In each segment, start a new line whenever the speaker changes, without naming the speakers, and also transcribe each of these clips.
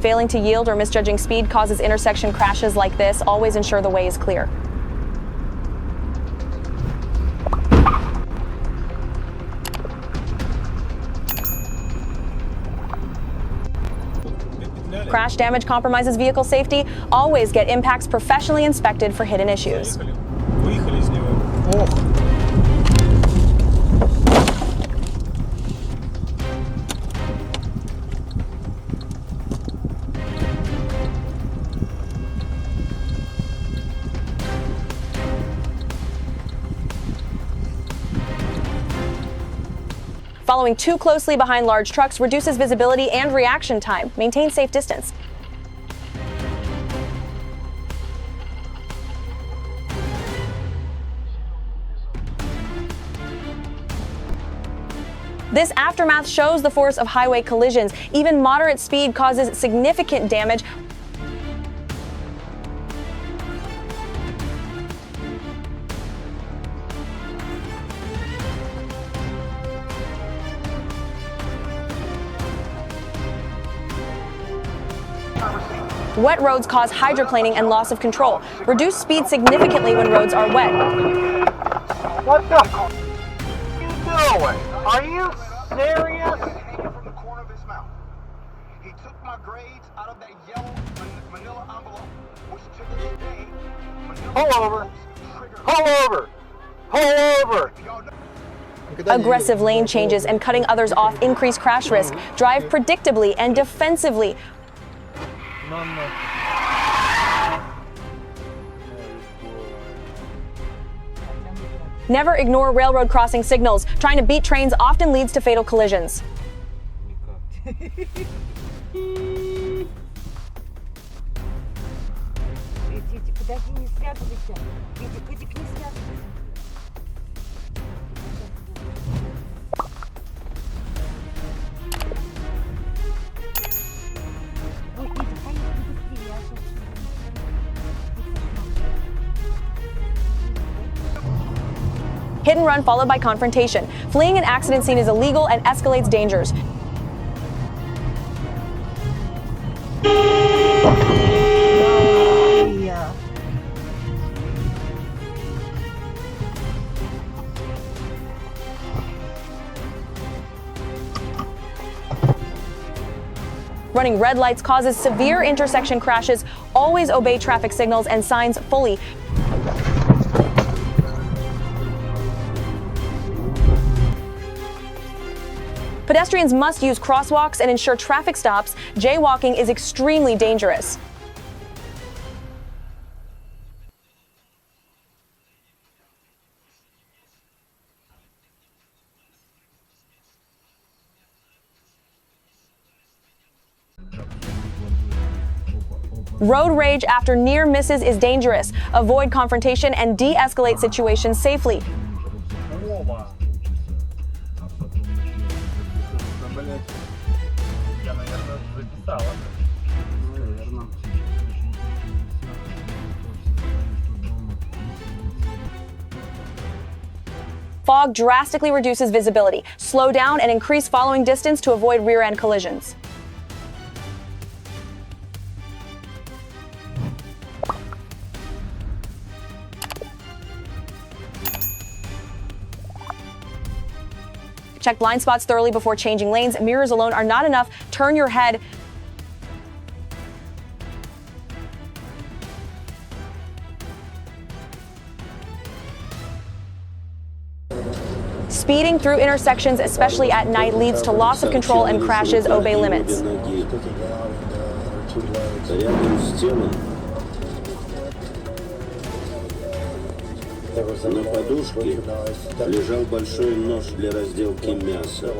Failing to yield or misjudging speed causes intersection crashes like this. Always ensure the way is clear. Crash damage compromises vehicle safety. Always get impacts professionally inspected for hidden issues.
Выехали из него. Ох.
Following too closely behind large trucks reduces visibility and reaction time. Maintain safe distance. This aftermath shows the force of highway collisions. Even moderate speed causes significant damage. Wet roads cause hydroplaning and loss of control. Reduce speed significantly when roads are wet.
What the f*** are you doing? Are you serious?
From the corner of his mouth. He took my grades out of that yellow manila envelope, which to this day,
Pull over. Pull over. Pull over.
Aggressive lane changes and cutting others off increase crash risk. Drive predictably and defensively. Never ignore railroad crossing signals. Trying to beat trains often leads to fatal collisions. Hit and run followed by confrontation. Fleeing an accident scene is illegal and escalates dangers. Running red lights causes severe intersection crashes. Always obey traffic signals and signs fully. Pedestrians must use crosswalks and ensure traffic stops. Jaywalking is extremely dangerous. Road rage after near misses is dangerous. Avoid confrontation and de-escalate situations safely. Fog drastically reduces visibility. Slow down and increase following distance to avoid rear-end collisions. Check blind spots thoroughly before changing lanes. Mirrors alone are not enough. Turn your head. Speeding through intersections, especially at night, leads to loss of control and crashes. Obey limits.
На подушке лежал большой нож для разделки мяса.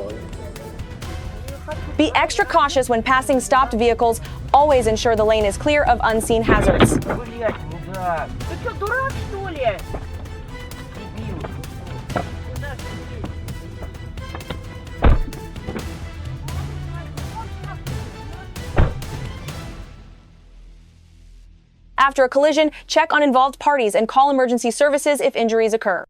Be extra cautious when passing stopped vehicles. Always ensure the lane is clear of unseen hazards.
Блять, мудак. Ты что, дурак, что ли? Дебил.
After a collision, check on involved parties and call emergency services if injuries occur.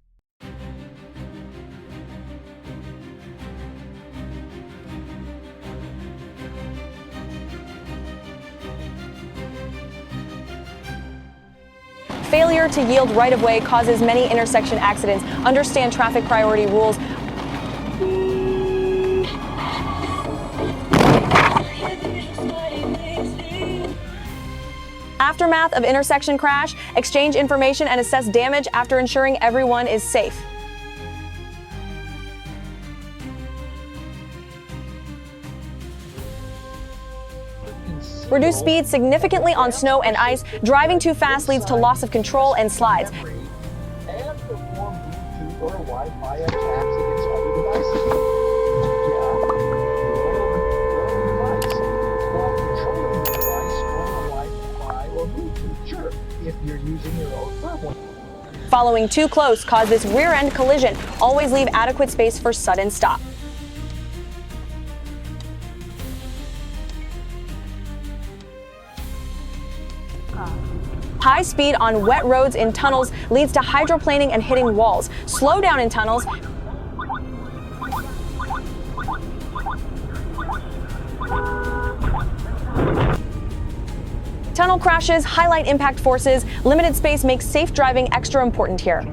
Failure to yield right-of-way causes many intersection accidents. Understand traffic priority rules. Aftermath of intersection crash, exchange information and assess damage after ensuring everyone is safe. Reduce speed significantly on snow and ice. Driving too fast leads to loss of control and slides.
And perform Bluetooth or Wi-Fi attacks against other devices. While controlling the device on Wi-Fi or Bluetooth. Sure, if you're using your own firmware.
Following too close causes rear-end collision. Always leave adequate space for sudden stop. High speed on wet roads in tunnels leads to hydroplaning and hitting walls. Slow down in tunnels. Tunnel crashes highlight impact forces. Limited space makes safe driving extra important here.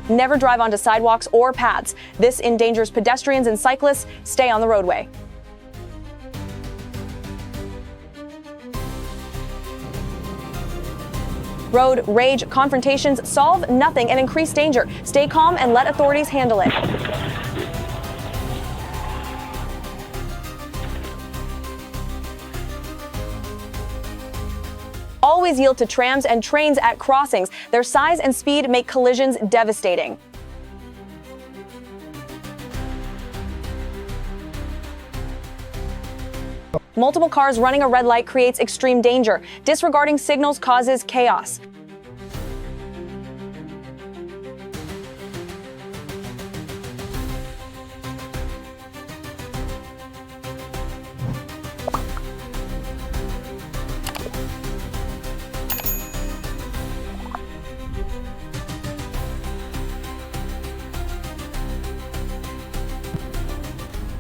Never drive onto sidewalks or paths. This endangers pedestrians and cyclists. Stay on the roadway. Road rage confrontations solve nothing and increase danger. Stay calm and let authorities handle it. Always yield to trams and trains at crossings. Their size and speed make collisions devastating. Multiple cars running a red light creates extreme danger. Disregarding signals causes chaos.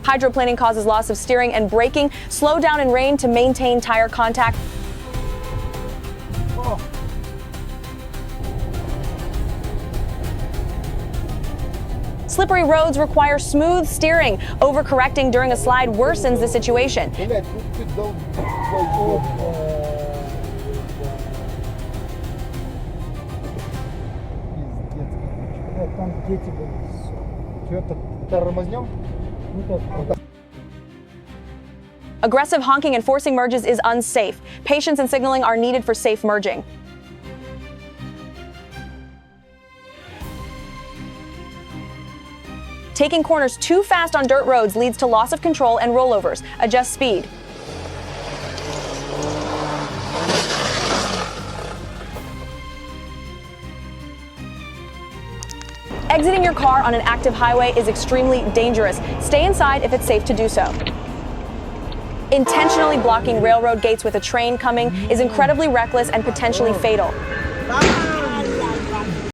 Hydroplaning causes loss of steering and braking. Slow down in rain to maintain tire contact. Slippery roads require smooth steering. Overcorrecting during a slide worsens the situation. Aggressive honking and forcing merges is unsafe. Patience and signaling are needed for safe merging. Taking corners too fast on dirt roads leads to loss of control and rollovers. Adjust speed. Exiting your car on an active highway is extremely dangerous. Stay inside if it's safe to do so. Intentionally blocking railroad gates with a train coming is incredibly reckless and potentially fatal.